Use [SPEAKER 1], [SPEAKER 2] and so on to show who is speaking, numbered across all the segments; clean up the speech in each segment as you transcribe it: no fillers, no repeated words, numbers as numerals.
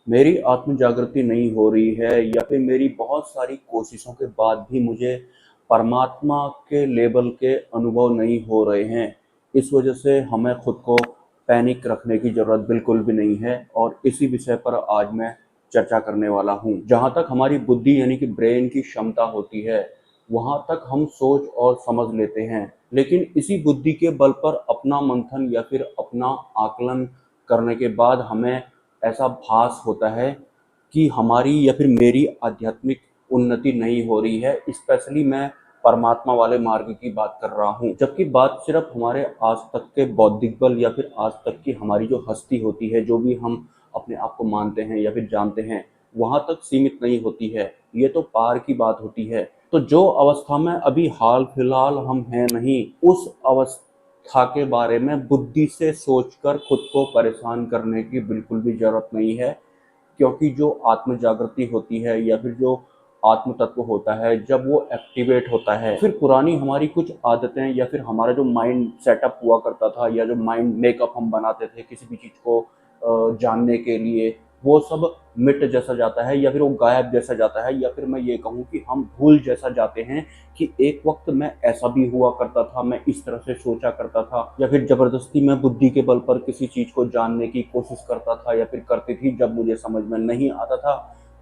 [SPEAKER 1] मेरी आत्म जागृति नहीं हो रही है या फिर मेरी बहुत सारी कोशिशों के बाद भी मुझे परमात्मा के लेवल के अनुभव नहीं हो रहे हैं। इस वजह से हमें खुद को पैनिक रखने की ज़रूरत बिल्कुल भी नहीं है और इसी विषय पर आज मैं चर्चा करने वाला हूँ। जहाँ तक हमारी बुद्धि यानी कि ब्रेन की क्षमता होती है, वहाँ तक हम सोच और समझ लेते हैं, लेकिन इसी बुद्धि के बल पर अपना मंथन या फिर अपना आकलन करने के बाद हमें ऐसा भास होता है कि हमारी या फिर मेरी आध्यात्मिक उन्नति नहीं हो रही है। स्पेशली मैं परमात्मा वाले मार्ग की बात कर रहा हूँ, जबकि बात सिर्फ हमारे आज तक के बौद्धिक बल या फिर आज तक की हमारी जो हस्ती होती है, जो भी हम अपने आप को मानते हैं या फिर जानते हैं, वहां तक सीमित नहीं होती है। ये तो पार की बात होती है। तो जो अवस्था में अभी हाल फिलहाल हम हैं नहीं, उस अवस्था के बारे में बुद्धि से सोचकर खुद को परेशान करने की बिल्कुल भी जरूरत नहीं है। क्योंकि जो आत्म जागृति होती है या फिर जो आत्म तत्व होता है, जब वो एक्टिवेट होता है, फिर पुरानी हमारी कुछ आदतें या फिर हमारा जो माइंड सेटअप हुआ करता था या जो माइंड मेकअप हम बनाते थे किसी भी चीज को जानने के लिए, वो सब मिट जैसा जाता है या फिर वो गायब जैसा जाता है, या फिर मैं ये कहूँ कि हम भूल जैसा जाते हैं कि एक वक्त मैं ऐसा भी हुआ करता था, मैं इस तरह से सोचा करता था, या फिर जबरदस्ती मैं बुद्धि के बल पर किसी चीज को जानने की कोशिश करता था या फिर करती थी। जब मुझे समझ में नहीं आता था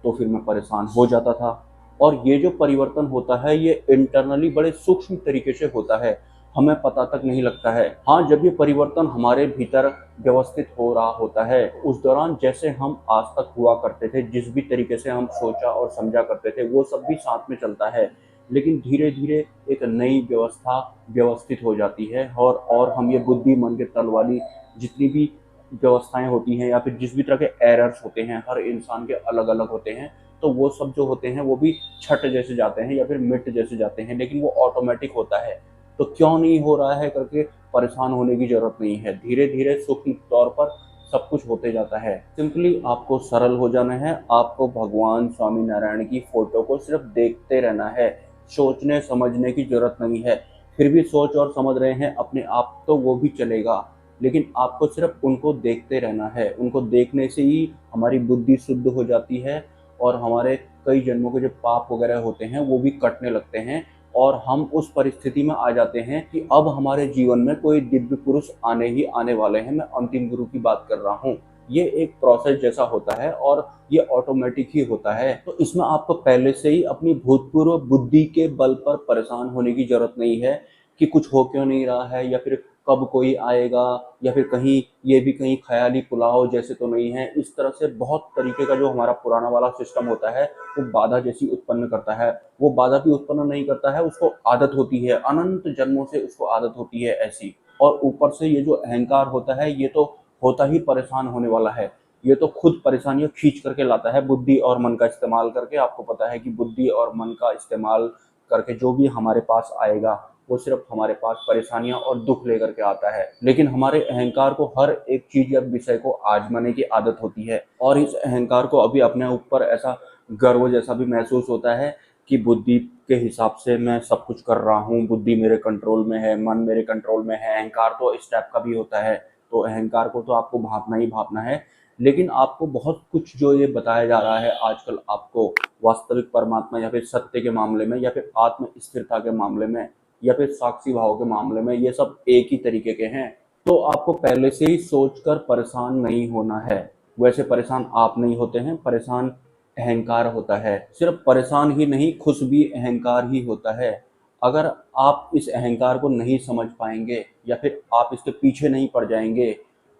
[SPEAKER 1] तो फिर मैं परेशान हो जाता था। और ये जो परिवर्तन होता है ये इंटरनली बड़े सूक्ष्म तरीके से होता है, हमें पता तक नहीं लगता है। हाँ, जब ये परिवर्तन हमारे भीतर व्यवस्थित हो रहा होता है, उस दौरान जैसे हम आज तक हुआ करते थे, जिस भी तरीके से हम सोचा और समझा करते थे, वो सब भी साथ में चलता है। लेकिन धीरे धीरे एक नई व्यवस्था व्यवस्थित हो जाती है और हम ये बुद्धि मन के तल वाली जितनी भी व्यवस्थाएं होती हैं या फिर जिस भी तरह के एरर्स होते हैं, हर इंसान के अलग अलग होते हैं, तो वो सब जो होते हैं वो भी छट जैसे जाते हैं या फिर मिट जैसे जाते हैं, लेकिन वो ऑटोमेटिक होता है। तो क्यों नहीं हो रहा है करके परेशान होने की जरूरत नहीं है। धीरे धीरे सूक्ष्म तौर पर सब कुछ होते जाता है। सिंपली आपको सरल हो जाना है। आपको भगवान स्वामी नारायण की फोटो को सिर्फ देखते रहना है, सोचने समझने की जरूरत नहीं है। फिर भी सोच और समझ रहे हैं अपने आप तो वो भी चलेगा, लेकिन आपको सिर्फ उनको देखते रहना है। उनको देखने से ही हमारी बुद्धि शुद्ध हो जाती है और हमारे कई जन्मों के जो पाप वगैरह होते हैं वो भी कटने लगते हैं, और हम उस परिस्थिति में आ जाते हैं कि अब हमारे जीवन में कोई दिव्य पुरुष आने ही आने वाले हैं। मैं अंतिम गुरु की बात कर रहा हूँ। ये एक प्रोसेस जैसा होता है और ये ऑटोमेटिक ही होता है। तो इसमें आपको पहले से ही अपनी भूतपूर्व बुद्धि के बल पर परेशान होने की जरूरत नहीं है कि कुछ हो क्यों नहीं रहा है या फिर कब कोई आएगा, या फिर कहीं ये भी कहीं ख्याली पुलाव जैसे तो नहीं है। इस तरह से बहुत तरीके का जो हमारा पुराना वाला सिस्टम होता है वो बाधा जैसी उत्पन्न करता है। वो बाधा भी उत्पन्न नहीं करता है, उसको आदत होती है, अनंत जन्मों से उसको आदत होती है ऐसी। और ऊपर से ये जो अहंकार होता है ये तो होता ही परेशान होने वाला है। ये तो खुद परेशानियां खींच करके लाता है बुद्धि और मन का इस्तेमाल करके। आपको पता है कि बुद्धि और मन का इस्तेमाल करके जो भी हमारे पास आएगा वो सिर्फ हमारे पास परेशानियां और दुख लेकर के आता है। लेकिन हमारे अहंकार को हर एक चीज या विषय को आजमाने की आदत होती है, और इस अहंकार को अभी अपने ऊपर ऐसा गर्व जैसा भी महसूस होता है कि बुद्धि के हिसाब से मैं सब कुछ कर रहा हूँ, बुद्धि मेरे कंट्रोल में है, मन मेरे कंट्रोल में है। अहंकार तो इस टाइप का भी होता है। तो अहंकार को तो आपको भापना ही भापना है। लेकिन आपको बहुत कुछ जो ये बताया जा रहा है आजकल आपको, वास्तविक परमात्मा या फिर सत्य के मामले में या फिर आत्म स्थिरता के मामले में या फिर साक्षी भाव के मामले में, ये सब एक ही तरीके के हैं। तो आपको पहले से ही सोचकर परेशान नहीं होना है। वैसे परेशान आप नहीं होते हैं, परेशान अहंकार होता है। सिर्फ परेशान ही नहीं, खुश भी अहंकार ही होता है। अगर आप इस अहंकार को नहीं समझ पाएंगे या फिर आप इसके पीछे नहीं पड़ जाएंगे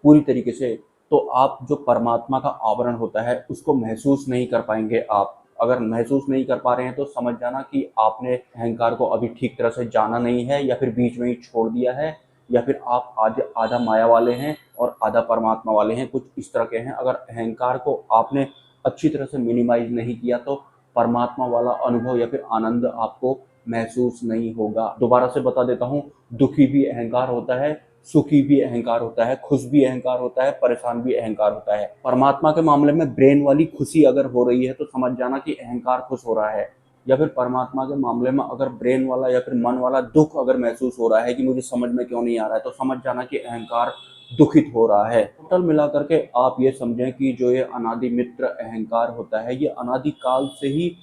[SPEAKER 1] पूरी तरीके से, तो आप जो परमात्मा का आवरण होता है उसको महसूस नहीं कर पाएंगे। आप अगर महसूस नहीं कर पा रहे हैं तो समझ जाना कि आपने अहंकार को अभी ठीक तरह से जाना नहीं है या फिर बीच में ही छोड़ दिया है, या फिर आप आधे आधा माया वाले हैं और आधा परमात्मा वाले हैं, कुछ इस तरह के हैं। अगर अहंकार को आपने अच्छी तरह से मिनिमाइज नहीं किया तो परमात्मा वाला अनुभव या फिर आनंद आपको महसूस नहीं होगा। दोबारा से बता देता हूँ, दुखी भी अहंकार होता है, सुखी भी अहंकार होता है, खुश भी अहंकार होता है, परेशान भी अहंकार होता है। परमात्मा के मामले में ब्रेन वाली खुशी अगर हो रही है तो समझ जाना कि अहंकार खुश हो रहा है, या फिर परमात्मा के मामले में अगर ब्रेन वाला या फिर मन वाला दुख अगर महसूस हो रहा है कि मुझे समझ में क्यों नहीं आ रहा है, तो समझ जाना कि अहंकार दुखित हो रहा है। टोटल मिला करके आप ये समझें कि जो ये अनादि मित्र अहंकार होता है, ये अनादि काल से ही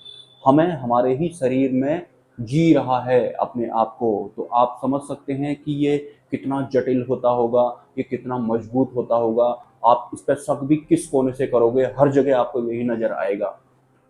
[SPEAKER 1] हमें हमारे ही शरीर में जी रहा है अपने आप को। तो आप समझ सकते हैं कि ये कितना जटिल होता होगा, ये कितना मजबूत होता होगा। आप इस पर शक भी किस कोने से करोगे, हर जगह आपको यही नजर आएगा।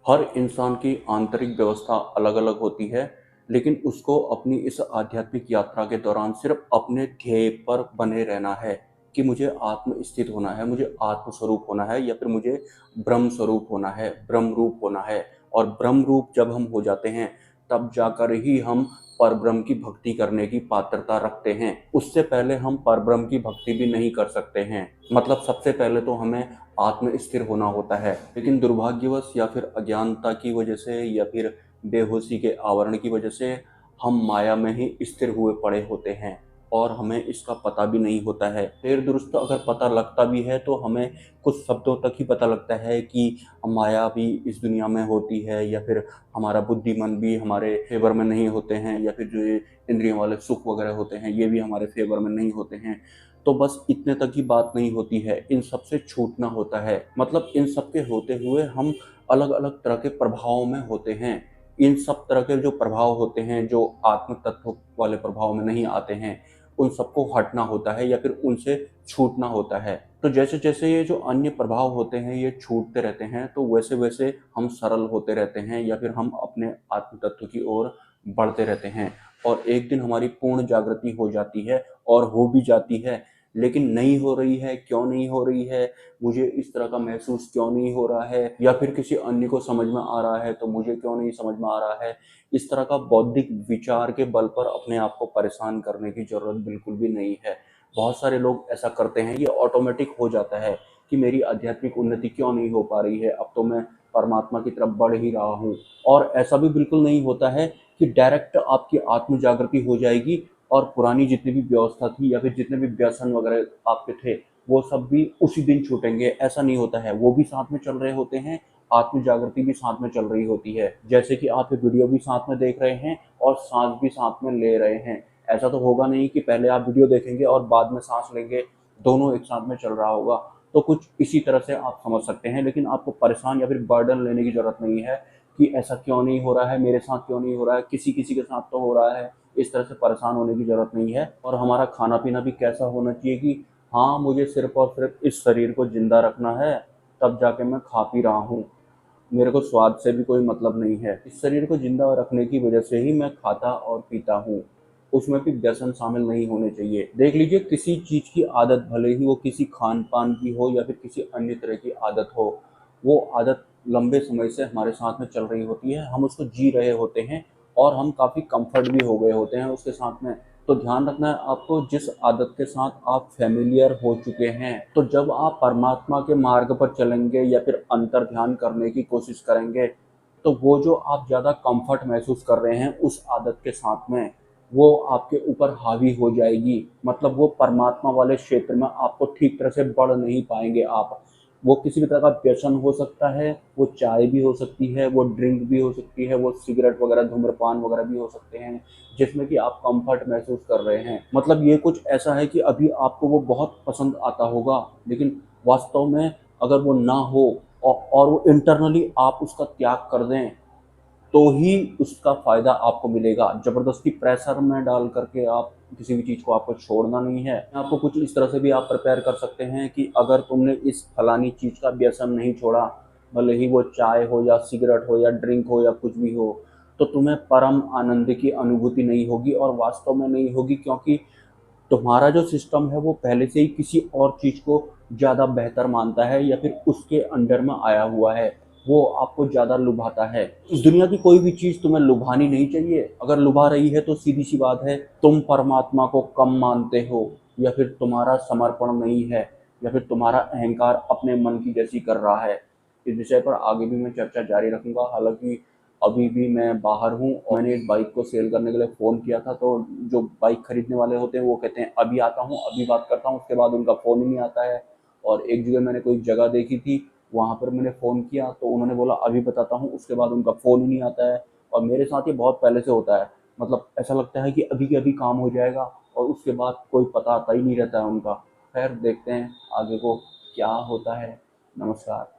[SPEAKER 1] हर इंसान की आंतरिक व्यवस्था अलग अलग होती है, लेकिन उसको अपनी इस आध्यात्मिक यात्रा के दौरान सिर्फ अपने ध्येय पर बने रहना है कि मुझे आत्म स्थित होना है, मुझे आत्म स्वरूप होना है, या फिर मुझे ब्रह्म स्वरूप होना है, ब्रह्म रूप होना है। और ब्रह्म रूप जब हम हो जाते हैं, तब जाकर ही हम परब्रह्म की भक्ति करने की पात्रता रखते हैं। उससे पहले हम परब्रह्म की भक्ति भी नहीं कर सकते हैं। मतलब सबसे पहले तो हमें आत्म स्थिर होना होता है। लेकिन दुर्भाग्यवश या फिर अज्ञानता की वजह से या फिर बेहोशी के आवरण की वजह से हम माया में ही स्थिर हुए पड़े होते हैं और हमें इसका पता भी नहीं होता है। फिर दुरुस्त अगर पता लगता भी है तो हमें कुछ शब्दों तक ही पता लगता है कि माया भी इस दुनिया में होती है, या फिर हमारा बुद्धिमान भी हमारे फेवर में नहीं होते हैं, या फिर जो ये इंद्रियों वाले सुख वगैरह होते हैं ये भी हमारे फेवर में नहीं होते हैं। तो बस इतने तक ही बात नहीं होती है, इन सब से छूटना होता है। मतलब इन सब के होते हुए हम अलग अलग तरह के प्रभावों में होते हैं। इन सब तरह के जो प्रभाव होते हैं, जो आत्म तत्व वाले प्रभाव में नहीं आते हैं, उन सबको हटना होता है या फिर उनसे छूटना होता है। तो जैसे जैसे ये जो अन्य प्रभाव होते हैं ये छूटते रहते हैं, तो वैसे वैसे हम सरल होते रहते हैं या फिर हम अपने आत्म तत्व की ओर बढ़ते रहते हैं। और एक दिन हमारी पूर्ण जागृति हो जाती है, और हो भी जाती है। लेकिन नहीं हो रही है, क्यों नहीं हो रही है, मुझे इस तरह का महसूस क्यों नहीं हो रहा है, या फिर किसी अन्य को समझ में आ रहा है तो मुझे क्यों नहीं समझ में आ रहा है, इस तरह का बौद्धिक विचार के बल पर अपने आप को परेशान करने की जरूरत बिल्कुल भी नहीं है। बहुत सारे लोग ऐसा करते हैं, ये ऑटोमेटिक हो जाता है कि मेरी आध्यात्मिक उन्नति क्यों नहीं हो पा रही है, अब तो मैं परमात्मा की तरफ बढ़ ही रहा हूँ। और ऐसा भी बिल्कुल नहीं होता है कि डायरेक्ट आपकी आत्म जागृति हो जाएगी और पुरानी जितनी भी व्यवस्था थी या फिर जितने भी व्यसन वगैरह आपके थे वो सब भी उसी दिन छूटेंगे। ऐसा नहीं होता है, वो भी साथ में चल रहे होते हैं, आत्म जागृति भी साथ में चल रही होती है। जैसे कि आप ये वीडियो भी साथ में देख रहे हैं और सांस भी साथ में ले रहे हैं। ऐसा तो होगा नहीं कि पहले आप वीडियो देखेंगे और बाद में सांस लेंगे, दोनों एक साथ में चल रहा होगा। तो कुछ इसी तरह से आप समझ सकते हैं। लेकिन आपको परेशान या फिर बर्डन लेने की जरूरत नहीं है कि ऐसा क्यों नहीं हो रहा है, मेरे साथ क्यों नहीं हो रहा है, किसी किसी के साथ तो हो रहा है। इस तरह से परेशान होने की जरूरत नहीं है। और हमारा खाना पीना भी कैसा होना चाहिए कि हाँ, मुझे सिर्फ और सिर्फ इस शरीर को जिंदा रखना है, तब जाके मैं खा पी रहा हूँ। मेरे को स्वाद से भी कोई मतलब नहीं है, इस शरीर को जिंदा रखने की वजह से ही मैं खाता और पीता हूँ। उसमें भी व्यसन शामिल नहीं होने चाहिए। देख लीजिए, किसी चीज की आदत, भले ही वो किसी खान पान की हो या फिर किसी अन्य तरह की आदत हो, वो आदत लंबे समय से हमारे साथ में चल रही होती है, हम उसको जी रहे होते हैं और हम काफ़ी कंफर्ट भी हो गए होते हैं उसके साथ में। तो ध्यान रखना है आपको, जिस आदत के साथ आप फेमिलियर हो चुके हैं, तो जब आप परमात्मा के मार्ग पर चलेंगे या फिर अंतर ध्यान करने की कोशिश करेंगे, तो वो जो आप ज़्यादा कंफर्ट महसूस कर रहे हैं उस आदत के साथ में, वो आपके ऊपर हावी हो जाएगी। मतलब वो परमात्मा वाले क्षेत्र में आपको ठीक तरह से बढ़ नहीं पाएंगे आप। वो किसी भी तरह का व्यसन हो सकता है, वो चाय भी हो सकती है, वो ड्रिंक भी हो सकती है, वो सिगरेट वगैरह, धूम्रपान वगैरह भी हो सकते हैं, जिसमें कि आप कंफर्ट महसूस कर रहे हैं। मतलब ये कुछ ऐसा है कि अभी आपको वो बहुत पसंद आता होगा, लेकिन वास्तव में अगर वो ना हो और वो इंटरनली आप उसका त्याग कर दें, तो ही उसका फ़ायदा आपको मिलेगा। ज़बरदस्ती प्रेशर में डाल करके आप किसी भी चीज़ को आपको छोड़ना नहीं है। आपको कुछ इस तरह से भी आप प्रिपेयर कर सकते हैं कि अगर तुमने इस फलानी चीज़ का व्यसन नहीं छोड़ा, भले ही वो चाय हो या सिगरेट हो या ड्रिंक हो या कुछ भी हो, तो तुम्हें परम आनंद की अनुभूति नहीं होगी, और वास्तव में नहीं होगी, क्योंकि तुम्हारा जो सिस्टम है वो पहले से ही किसी और चीज़ को ज़्यादा बेहतर मानता है या फिर उसके अंडर में आया हुआ है, वो आपको ज़्यादा लुभाता है। इस दुनिया की कोई भी चीज़ तुम्हें लुभानी नहीं चाहिए। अगर लुभा रही है तो सीधी सी बात है, तुम परमात्मा को कम मानते हो, या फिर तुम्हारा समर्पण नहीं है, या फिर तुम्हारा अहंकार अपने मन की जैसी कर रहा है। इस विषय पर आगे भी मैं चर्चा जारी रखूंगा। हालांकि अभी भी मैं बाहर हूँ और मैंने एक बाइक को सेल करने के लिए फ़ोन किया था, तो जो बाइक खरीदने वाले होते हैं वो कहते हैं अभी आता हूँ, अभी बात करता हूँ, उसके बाद उनका फ़ोन ही नहीं आता है। और एक जगह मैंने कोई जगह देखी थी, वहाँ पर मैंने फ़ोन किया तो उन्होंने बोला अभी बताता हूँ, उसके बाद उनका फ़ोन ही नहीं आता है। और मेरे साथ ये बहुत पहले से होता है। मतलब ऐसा लगता है कि अभी के अभी काम हो जाएगा और उसके बाद कोई पता आता ही नहीं रहता है उनका। खैर देखते हैं आगे को क्या होता है। नमस्कार।